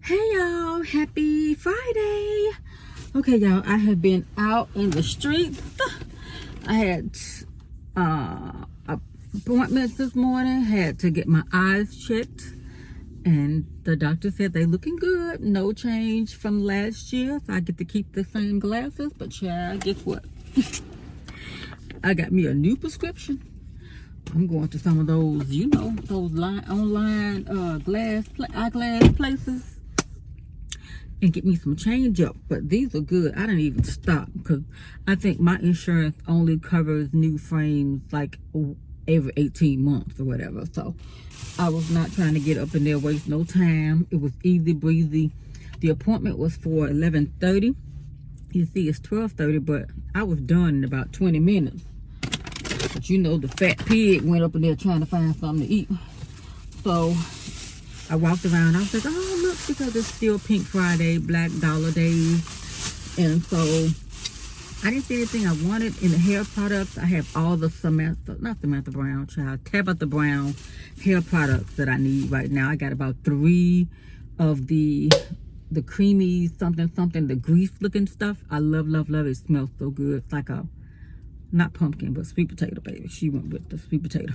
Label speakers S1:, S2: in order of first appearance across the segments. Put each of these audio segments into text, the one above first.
S1: Hey y'all, happy Friday. Okay y'all, I have been out in the streets. I had appointments this morning, had to get my eyes checked, and the doctor said they looking good, no change from last year, so I get to keep the same glasses. But child, guess what? I got me a new prescription. I'm going to some of those, you know, those online eyeglass places and get me some change up. But these are good. I didn't even stop because I think my insurance only covers new frames like every 18 months or whatever. So I was not trying to get up in there, waste no time. It was easy breezy. The appointment was for 11:30. You see it's 12:30, but I was done in about 20 minutes. But you know, the fat pig went up in there trying to find something to eat. So I walked around. I was like, oh, look, because it's still Pink Friday, Black Dollar Days. And so I didn't see anything I wanted in the hair products. I have all the Tabitha Brown hair products that I need right now. I got about 3 of the creamy something, the grease looking stuff. I love it. It smells so good. It's like a, not pumpkin, but sweet potato, baby. She went with the sweet potato.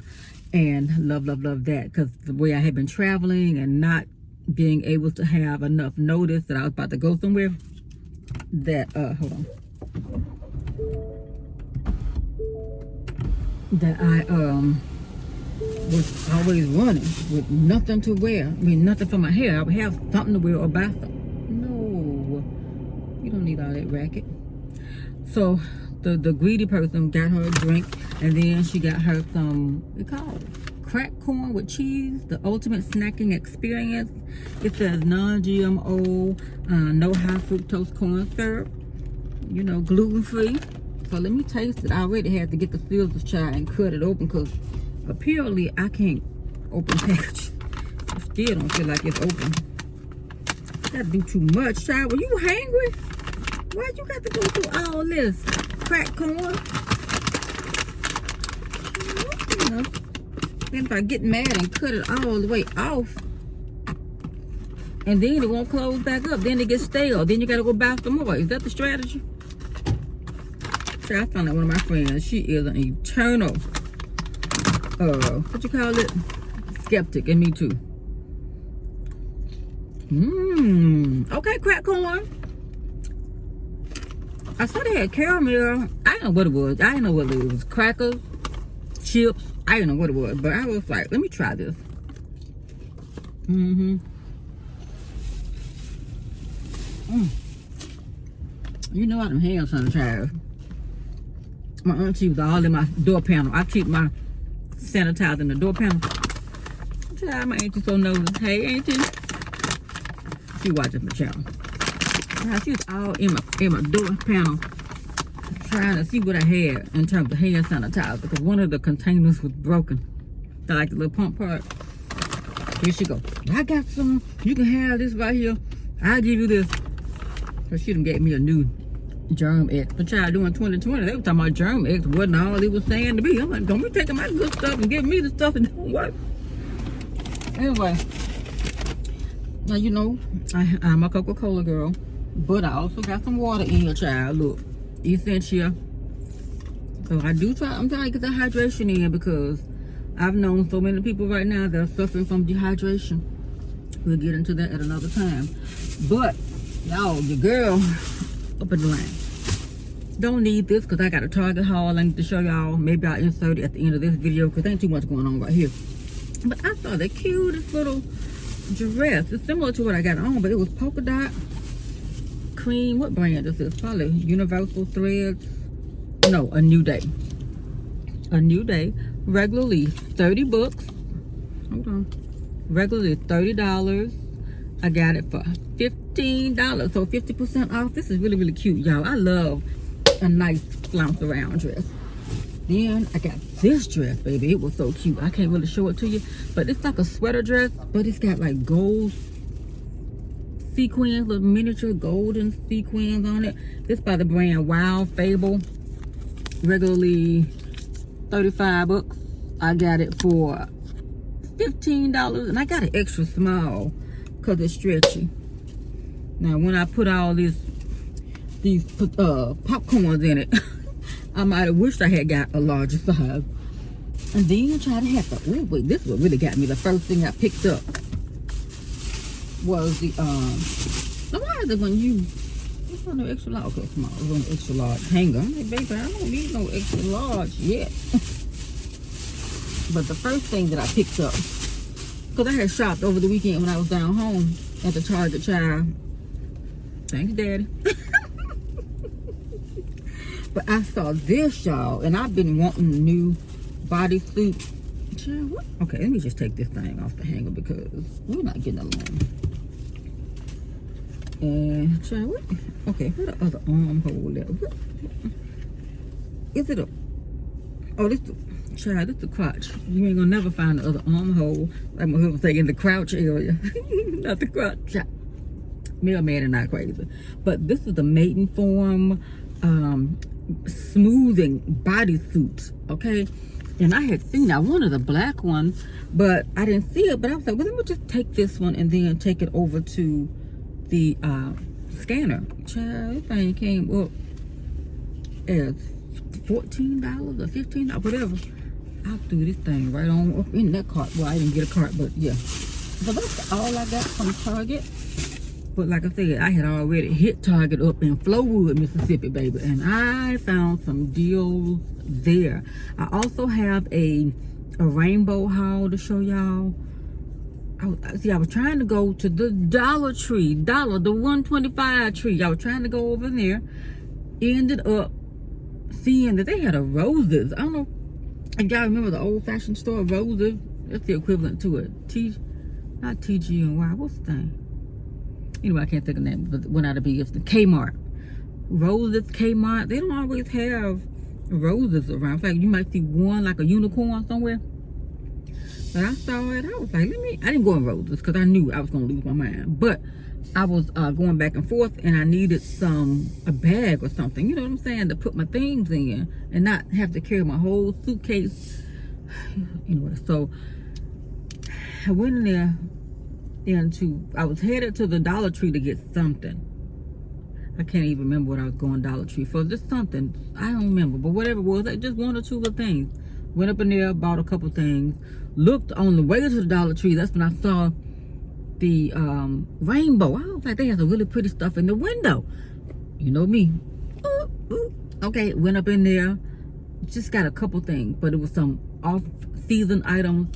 S1: And love that, because the way I had been traveling and not being able to have enough notice that I was about to go somewhere, that hold on, that I was always running with nothing to wear. I mean, nothing for my hair. I would have something to wear or buy something. No, you don't need all that racket. So the greedy person got her a drink, and then she got her some, what they call it, cracked corn with cheese, the ultimate snacking experience. It says non-GMO, no high fructose corn syrup, you know, gluten-free. So let me taste it. I already had to get the scissors, child, and cut it open, because apparently I can't open package. I still don't feel like it's open. That'd be too much, child. Were you hungry? Why'd you got to go through all this? Cracked corn? You know, then if I get mad and cut it all the way off, and then it won't close back up, then it gets stale, then you gotta go buy some more. Is that the strategy? So I found out one of my friends, she is an eternal what you call it, skeptic, and me too. Okay, cracked corn. I saw they had caramel. I didn't know what it was. I didn't know whether it was crackers, chips. I didn't know what it was. But I was like, let me try this. You know I done had some child. My auntie was all in my door panel. I keep my sanitizer in the door panel. Child, my auntie so nosy. Hey, auntie. She watching the channel. She was all in my door panel trying to see what I had in terms of hand sanitizer, because one of the containers was broken. I like the little pump part. Here she go. I got some. You can have this right here. I'll give you this. So she done gave me a new Germ X. But child, doing 2020, they were talking about Germ X wasn't all it was saying to be. I'm like, don't be taking my good stuff and giving me the stuff and don't work. Anyway, now you know I'm a Coca-Cola girl. But I also got some water in here, child. Look, essential. So I'm trying to get the hydration in, because I've known so many people right now that are suffering from dehydration. We'll get into that at another time. But y'all, your girl up in the line don't need this, because I got a Target haul I need to show y'all. Maybe I'll insert it at the end of this video, because there ain't too much going on right here. But I saw the cutest little dress. It's similar to what I got on, but it was polka dot. Cream, what brand is this? Probably Universal Threads. No, A New Day. A New Day. Regularly $30. Hold on. Regularly $30. I got it for $15. So 50% off. This is really cute, y'all. I love a nice flounce around dress. Then I got this dress, baby. It was so cute. I can't really show it to you, but it's like a sweater dress, but it's got like gold sequins, little miniature golden sequins on it. This by the brand Wild Fable. Regularly $35. I got it for $15, and I got it extra small because it's stretchy. Now, when I put all these popcorns in it, I might have wished I had got a larger size. And then try to have to, wait, this is what really got me. The first thing I picked up was the, why is it when you, it's on the extra large, okay, come on, it's on the extra large hanger. I'm like, baby, I don't need no extra large yet. But the first thing that I picked up, because I had shopped over the weekend when I was down home at the Target, child. Thanks, Daddy. But I saw this, y'all, and I've been wanting a new bodysuit. Child, what? Okay, let me just take this thing off the hanger because we're not getting along. And child, what? Okay, where the other armhole at? What? Is it a? Oh, this the child. This the crotch. You ain't gonna never find the other armhole. Like my husband say, in the crouch area, not the crotch. Child. Mailman and not crazy, but this is the Maiden Form smoothing bodysuit. Okay. And I had seen, I wanted the black one, but I didn't see it. But I was like, well, let me just take this one and then take it over to the scanner. Child, this thing came up as $14 or $15, whatever. I threw this thing right on up in that cart. Well, I didn't get a cart, but yeah. So that's all I got from Target. But like I said, I had already hit Target up in Flowood, Mississippi, baby. And I found some deals there. I also have a rainbow haul to show y'all. I was trying to go to the Dollar Tree. The 125 tree. I was trying to go over there. Ended up seeing that they had a Roses. I don't know if y'all remember the old-fashioned store, Roses. That's the equivalent to it. Not TG&Y. What's the thing? Anyway, I can't think of the name, but it went out to be, it's the Kmart. Roses, Kmart, they don't always have roses around. In fact, you might see one like a unicorn somewhere. But I saw it, I was like, I didn't go in Roses because I knew I was going to lose my mind. But I was going back and forth and I needed a bag or something, you know what I'm saying, to put my things in and not have to carry my whole suitcase. Anyway, so I went in there. I was headed to the Dollar Tree to get something. I can't even remember what I was going Dollar Tree for. Just something. I don't remember. But whatever it was, like just one or two little things. Went up in there, bought a couple things. Looked on the way to the Dollar Tree. That's when I saw the rainbow. I was like, they have some really pretty stuff in the window. You know me. Okay, went up in there. Just got a couple things. But it was some off-season items.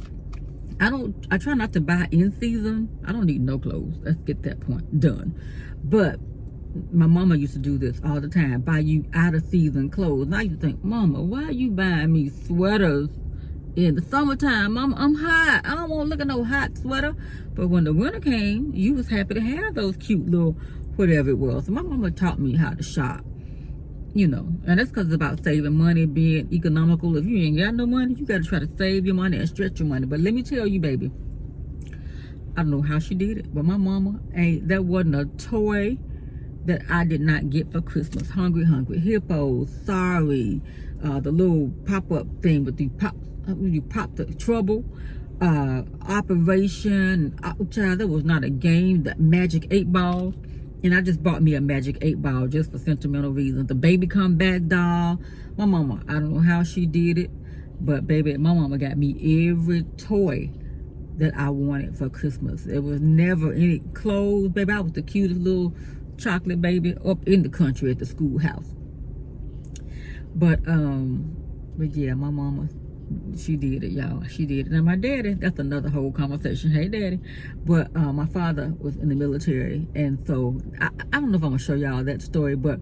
S1: I try not to buy in season. I don't need no clothes. Let's get that point done. But my mama used to do this all the time. Buy you out of season clothes. And I used to think, Mama, why are you buying me sweaters in the summertime? Mama, I'm hot. I don't want to look at no hot sweater. But when the winter came, you was happy to have those cute little whatever it was. So my mama taught me how to shop. You know, and that's because it's about saving money, being economical. If you ain't got no money, you got to try to save your money and stretch your money. But let me tell you, baby, I don't know how she did it, but my mama, that wasn't a toy that I did not get for Christmas. Hungry Hippos, sorry, the little pop-up thing with the you pop the trouble, Operation, child, that was not a game, that Magic 8 Ball. And I just bought me a Magic 8 Ball just for sentimental reasons. The Baby Come Back doll. My mama, I don't know how she did it. But baby, my mama got me every toy that I wanted for Christmas. There was never any clothes. Baby, I was the cutest little chocolate baby up in the country at the schoolhouse. But yeah, my mama, she did it, y'all. She did it. And my daddy, that's another whole conversation. Hey, daddy. But my father was in the military. And so, I don't know if I'm going to show y'all that story. But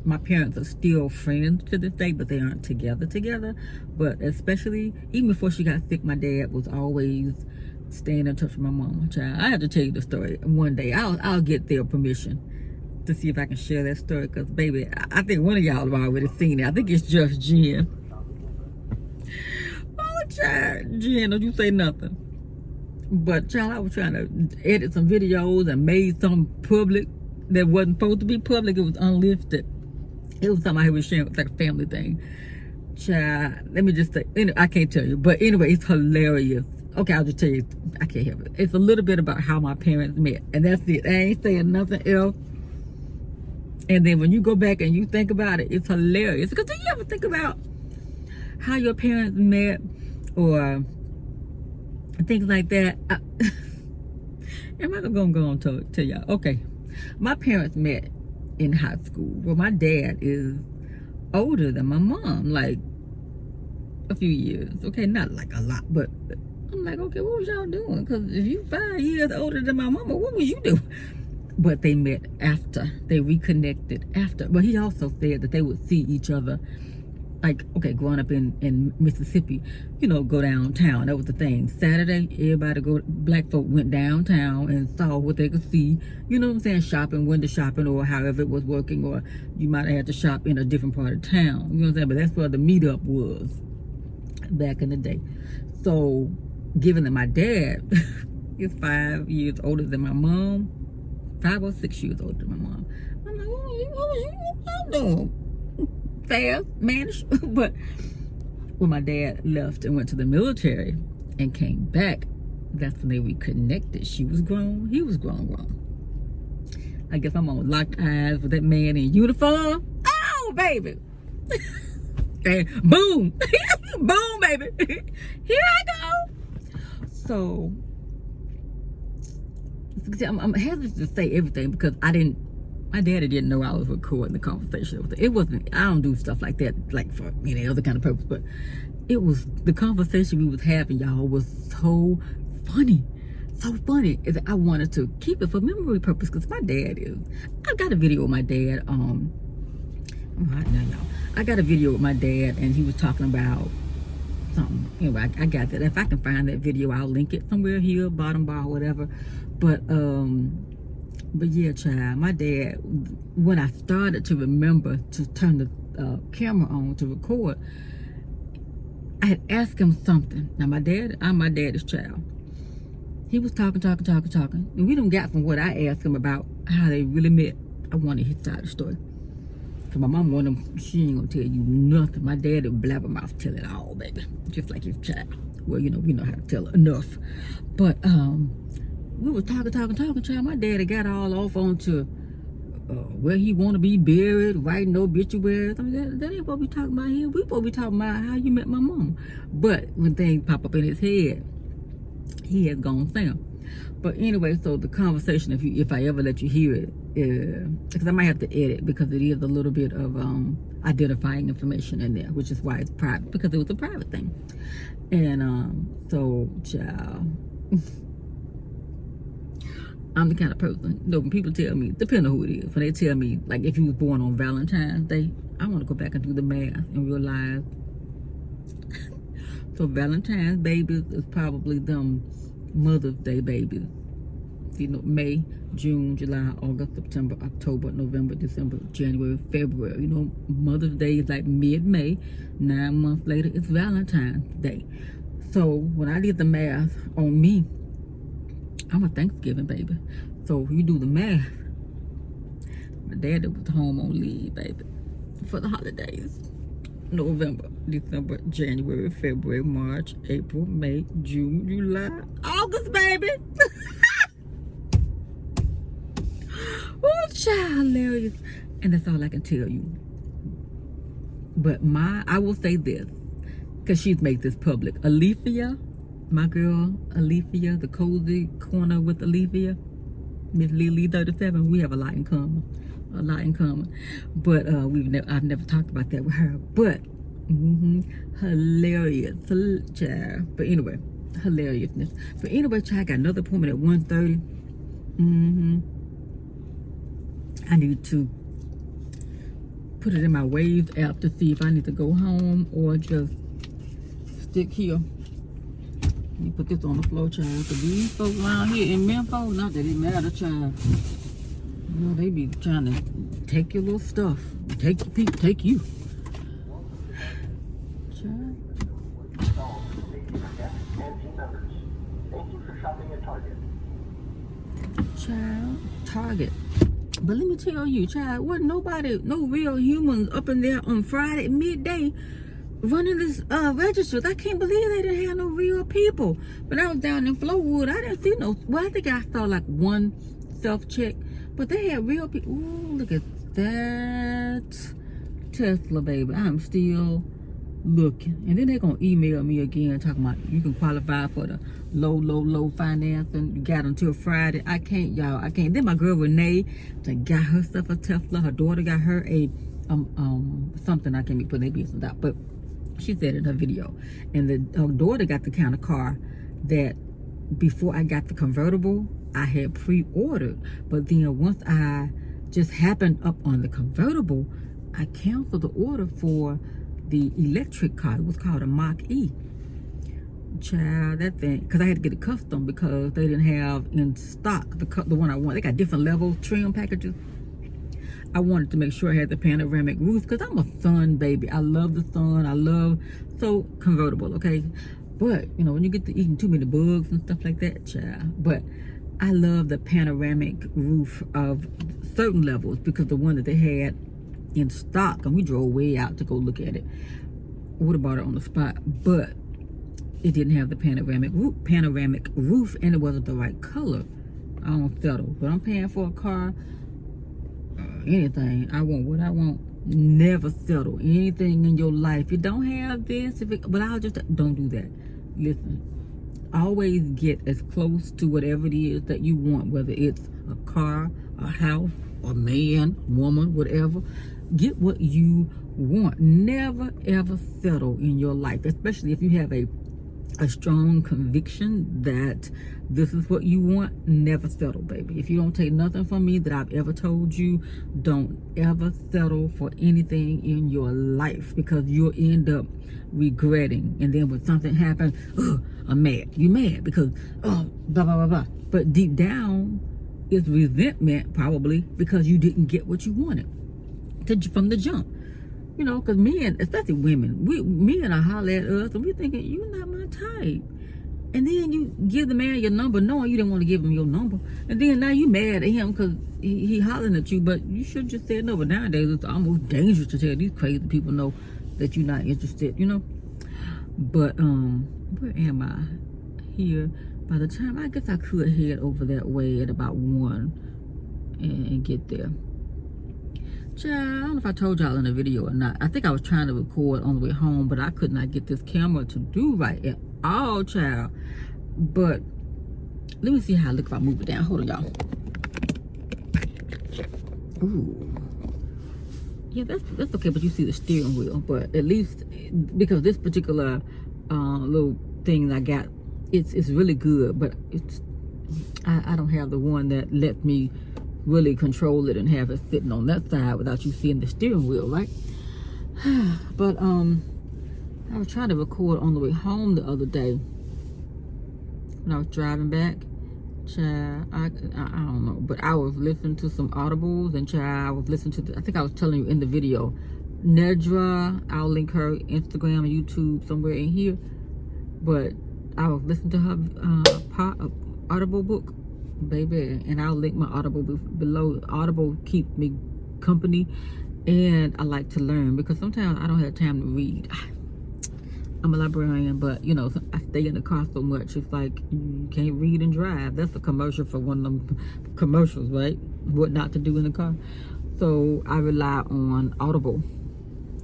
S1: my parents are still friends to this day. But they aren't together. But especially, even before she got sick, my dad was always staying in touch with my mama. Child, I have to tell you the story one day. I'll get their permission to see if I can share that story. Because, baby, I think one of y'all have already seen it. I think it's just Jen. Child, Jen, don't you say nothing. But child, I was trying to edit some videos and made some public that wasn't supposed to be public. It was unlisted. It was something I was sharing. It was like a family thing. Child, let me just say, I can't tell you. But anyway, it's hilarious. Okay, I'll just tell you. I can't help it. It's a little bit about how my parents met, and that's it. I ain't saying nothing else. And then when you go back and you think about it, it's hilarious. Because do you ever think about how your parents met or things like that? Am I gonna go on to tell y'all? Okay, my parents met in high school. Well, my dad is older than my mom, like a few years. Okay, not like a lot, but I'm like, okay, what was y'all doing? Because if you 5 years older than my mama, what was you doing? But they met after. They reconnected after. But he also said that they would see each other. Like, okay, growing up in Mississippi, you know, go downtown. That was the thing. Saturday, everybody black folk went downtown and saw what they could see. You know what I'm saying? Shopping, window shopping, or however it was working. Or you might have had to shop in a different part of town. You know what I'm saying? But that's where the meetup was back in the day. So, given that my dad is 5 years older than my mom, 5 or 6 years older than my mom, I'm like, what was you doing? Fast, managed. But when my dad left and went to the military and came back, that's when they reconnected. She was grown, he was grown. I guess I'm on locked eyes with that man in uniform. Oh, baby. And boom. Boom, baby. Here I go. So I'm hesitant to say everything because my daddy didn't know I was recording the conversation. It wasn't, I don't do stuff like that, like for any other kind of purpose, but it was, the conversation we was having, y'all, was so funny. So funny. I wanted to keep it for memory purpose because my dad is, I got a video of my dad, I'm hot now, y'all. I got a video with my dad and he was talking about something. Anyway, I got that. If I can find that video, I'll link it somewhere here, bottom bar, whatever. But yeah, child, my dad, when I started to remember to turn the camera on to record, I had asked him something. Now I'm my daddy's child. He was talking, and we done got from what I asked him about how they really met. I wanted his side of the story. Cause my mom wanted him, she ain't gonna tell you nothing. My dad would blabbermouth tell it all, baby. Just like his child. Well, you know, we know how to tell enough. But we were talking, child. My daddy got all off onto where he want to be buried, writing obituaries. I mean, that ain't what we talking about here. We supposed to be talking about how you met my mom. But when things pop up in his head, he has gone down. But anyway, so the conversation, if I ever let you hear it, because I might have to edit because it is a little bit of identifying information in there, which is why it's private, because it was a private thing. And so, child, I'm the kind of person, you know, when people tell me, depending on who it is, when they tell me, like, if you was born on Valentine's Day, I want to go back and do the math and realize, so Valentine's babies is probably them Mother's Day babies. You know, May, June, July, August, September, October, November, December, January, February. You know, Mother's Day is like mid-May. 9 months later, it's Valentine's Day. So when I did the math on me, I'm a Thanksgiving baby. So if you do the math, my daddy was home on leave, baby, for the holidays. November, December, January, February, March, April, May, June, July, August, baby. Oh, child, hilarious. And that's all I can tell you. But I will say this, because she's made this public. Alethea, my girl, Alethea, the Cozy Corner with Alethea, Miss Lily 37, we have a lot in common. But I've never talked about that with her. But hilarious, child. But anyway, hilariousness. But anyway, child, I got another appointment at 1:30. I need to put it in my Waves app to see if I need to go home or just stick here. Let me put this on the floor, child. Because these folks around here in Memphis, not that it matter, child. You know, they be trying to take your little stuff. Take your people, take you. Child. Child, Target. But let me tell you, child, wasn't nobody, no real humans up in there on Friday midday running this registers. I can't believe they didn't have no real people. When I was down in Flowood, I didn't see no. Well, I think I saw like one self-check, but they had real people. Ooh, look at that Tesla, baby. I'm still looking. And then they're gonna email me again talking about you can qualify for the low financing. You got until Friday. I can't, y'all. I can't. Then my girl Renee got herself a Tesla. Her daughter got her a something. I can't be putting their business out, but she said in her video. And her daughter got the kind of car that before I got the convertible, I had pre-ordered. But then once I just happened up on the convertible, I canceled the order for the electric car. It was called a Mach-e. Child, that thing, because I had to get it custom because they didn't have in stock the one I want. They got different levels, trim packages. I wanted to make sure I had the panoramic roof because I'm a sun baby. I love the sun. I love, so convertible, okay? But, you know, when you get to eating too many bugs and stuff like that, child. But I love the panoramic roof of certain levels because the one that they had in stock, and we drove way out to go look at it. Would have bought it on the spot, but it didn't have the panoramic roof, and it wasn't the right color. I don't settle, but I'm paying for a car. Anything I want, what I want. Never settle. Anything in your life, you don't have this. But I'll just don't do that. Listen, always get as close to whatever it is that you want, whether it's a car, a house, a man, woman, whatever. Get what you want. Never ever settle in your life, especially if you have a strong conviction that this is what you want. Never settle, baby. If you don't take nothing from me that I've ever told you, don't ever settle for anything in your life, because you'll end up regretting. And then when something happens, I'm mad. You mad because blah blah blah blah. But deep down, it's resentment, probably because you didn't get what you wanted from the jump. You know, because men, especially women, men are holler at us and we're thinking, you're not my type. And then you give the man your number knowing you didn't want to give him your number. And then now you mad at him because he hollering at you, but you should just say no. But nowadays it's almost dangerous to tell these crazy people no that you're not interested, you know. But where am I? Here. By the time, I guess I could head over that way at about 1 and get there. Child, I don't know if I told y'all in the video or not. I think I was trying to record on the way home, but I could not get this camera to do right at all, child. But let me see how I look if I move it down. Hold on, y'all. Ooh. Yeah, that's okay, but you see the steering wheel. But at least, because this particular little thing I got, it's really good, but I don't have the one that lets me really control it and have it sitting on that side without you seeing the steering wheel, right? But I was trying to record on the way home the other day when I was driving back. Child, I don't know, but I was listening to some audibles, and child, I was listening to I think I was telling you in the video, Nedra, I'll link her Instagram and YouTube somewhere in here, but I was listening to her Audible book, baby, and I'll link my Audible below. Audible keeps me company, and I like to learn because sometimes I don't have time to read. I'm a librarian, but you know, I stay in the car so much. It's like you can't read and drive. That's a commercial for one of them commercials, right? What not to do in the car. So I rely on Audible,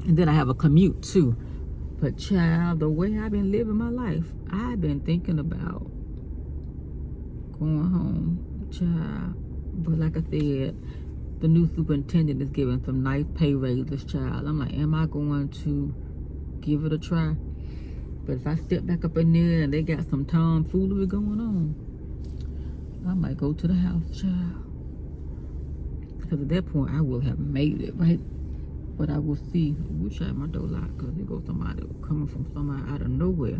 S1: and then I have a commute too. But child, the way I've been living my life, I've been thinking about going home, child. But like I said, the new superintendent is giving some nice pay raises, child. I'm like, am I going to give it a try? But if I step back up in there and they got some tomfoolery going on, I might go to the house, child. Because at that point, I will have made it, right? But I will see. I wish I had my door locked, because there goes somebody coming from somewhere out of nowhere.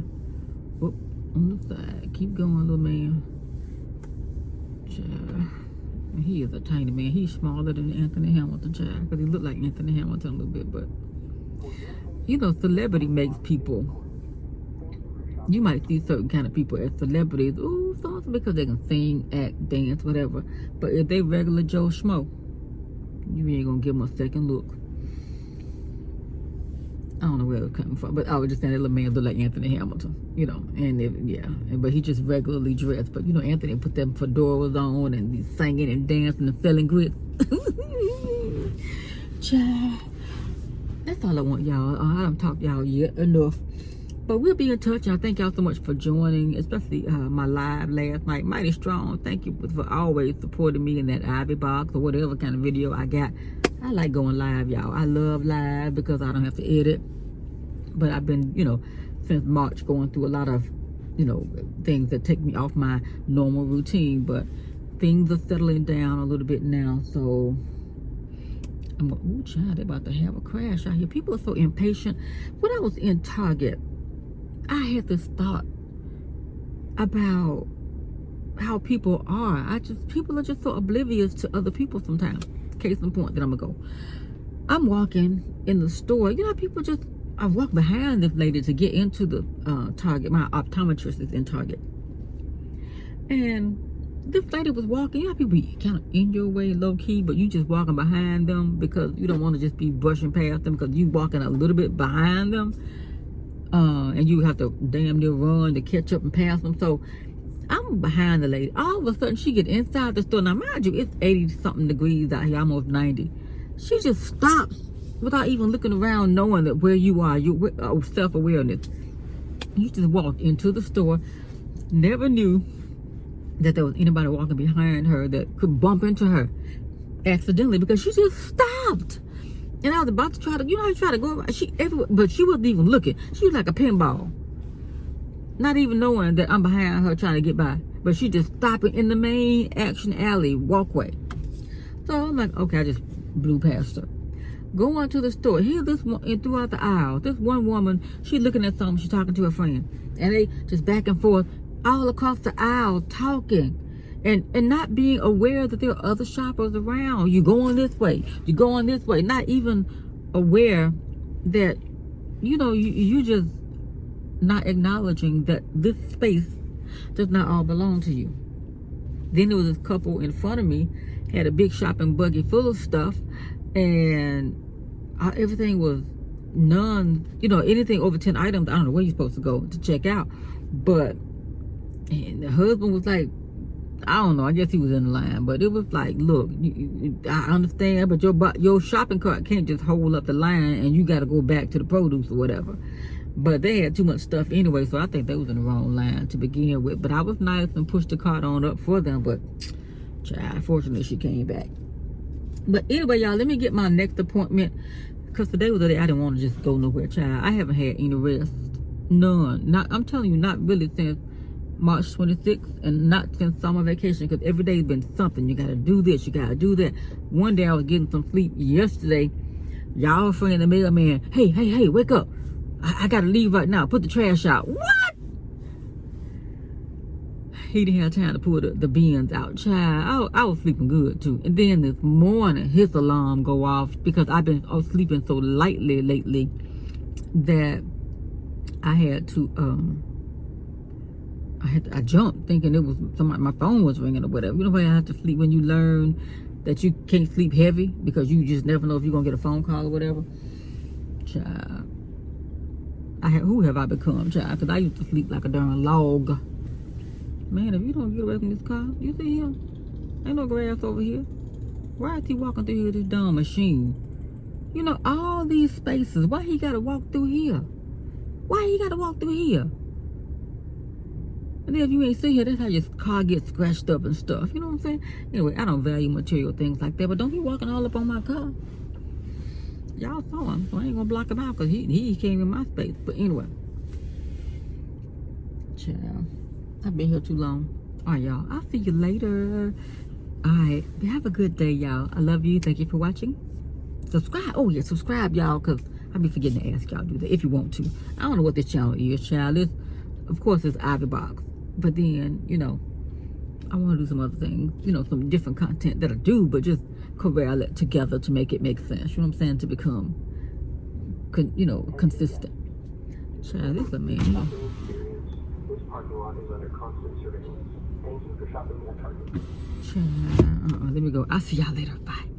S1: Whoop, on the side. Keep going, little man. Child. And he is a tiny man. He's smaller than Anthony Hamilton, child. Because he looked like Anthony Hamilton a little bit. But, you know, celebrity makes people. You might see certain kind of people as celebrities. Ooh, so because they can sing, act, dance, whatever. But if they regular Joe Schmo, you ain't gonna give them a second look. I don't know where it was coming from, but I was just saying that little man looked like Anthony Hamilton, you know, but he just regularly dressed. But you know, Anthony put them fedoras on and he's singing and dancing and selling grits. Child, that's all I want, y'all. I don't talk to y'all yet enough, but we'll be in touch. And I thank y'all so much for joining, especially my live last night. Mighty Strong, thank you for always supporting me in that Ivy box or whatever kind of video I got. I like going live, y'all. I love live because I don't have to edit. But I've been, you know, since March going through a lot of, you know, things that take me off my normal routine. But things are settling down a little bit now. So, I'm going, ooh, child, they're about to have a crash out here. People are so impatient. When I was in Target, I had this thought about how people are. People are just so oblivious to other people sometimes. Case in point, then I'm gonna go. I'm walking in the store. You know, people just, I walked behind this lady to get into the Target. My optometrist is in Target. And this lady was walking. You know, people be kind of in your way, low key, but you just walking behind them because you don't want to just be brushing past them because you walking a little bit behind them. And you have to damn near run to catch up and pass them. So I'm behind the lady. All of a sudden, she get inside the store. Now, mind you, it's 80-something degrees out here, almost 90. She just stops without even looking around, knowing that where you are, you self-awareness. You just walked into the store, never knew that there was anybody walking behind her that could bump into her accidentally because she just stopped. And I was about to try to, you know, I try to go around. But she wasn't even looking. She was like a pinball. Not even knowing that I'm behind her trying to get by. But she just stopping in the main action alley walkway. So I'm like, okay, I just blew past her. Going to the store. Here, this one, and throughout the aisle, this one woman, she looking at something, she's talking to her friend. And they just back and forth all across the aisle talking. And not being aware that there are other shoppers around. You going this way. You going this way. Not even aware that, you know, you just not acknowledging that this space does not all belong to you. Then there was this couple in front of me, had a big shopping buggy full of stuff, and everything was you know, anything over 10 items, I don't know where you're supposed to go to check out. But and the husband was like, I don't know, I guess he was in the line, but it was like, look, I understand, but your shopping cart can't just hold up the line and you got to go back to the produce or whatever. But they had too much stuff anyway, so I think they was in the wrong line to begin with. But I was nice and pushed the cart on up for them, but child, fortunately she came back. But anyway, y'all, let me get my next appointment, because today was the day I didn't want to just go nowhere, child. I haven't had any rest, none. I'm telling you, not really since March 26th, and not since summer vacation, because every day's been something. You gotta do this, you gotta do that. One day I was getting some sleep. Yesterday, y'all friend, the mailman, hey, wake up. I gotta leave right now. Put the trash out. What? He didn't have time to pull the bins out. Child, I was sleeping good too. And then this morning, his alarm go off because I've been sleeping so lightly lately that I had to I jumped thinking it was somebody, my phone was ringing or whatever. You know why I have to sleep when you learn that you can't sleep heavy because you just never know if you're gonna get a phone call or whatever. Child, who have I become, child? Because I used to sleep like a darn log. Man, if you don't get away from this car, you see him? Ain't no grass over here. Why is he walking through here with this darn machine? You know, all these spaces, why he gotta walk through here? Why he gotta walk through here? And then if you ain't see here, that's how your car gets scratched up and stuff. You know what I'm saying? Anyway, I don't value material things like that, but don't be walking all up on my car. Y'all saw him, so I ain't gonna block him out because he came in my space. But anyway, child, I've been here too long. All right, y'all, I'll see you later. All right, have a good day, y'all. I love you. Thank you for watching. Subscribe. Oh yeah, subscribe, y'all, because I be forgetting to ask y'all to do that if you want to. I don't know what this channel is, child. Of course, it's Ivy Box. But then, you know, I want to do some other things, you know, some different content that I do, but just corral it together to make it make sense. You know what I'm saying? To become, you know, consistent. Child, this is a man.
S2: This parking lot is under constant surveillance. Thank you for shopping at Target.
S1: Child, let me go. I'll see y'all later. Bye.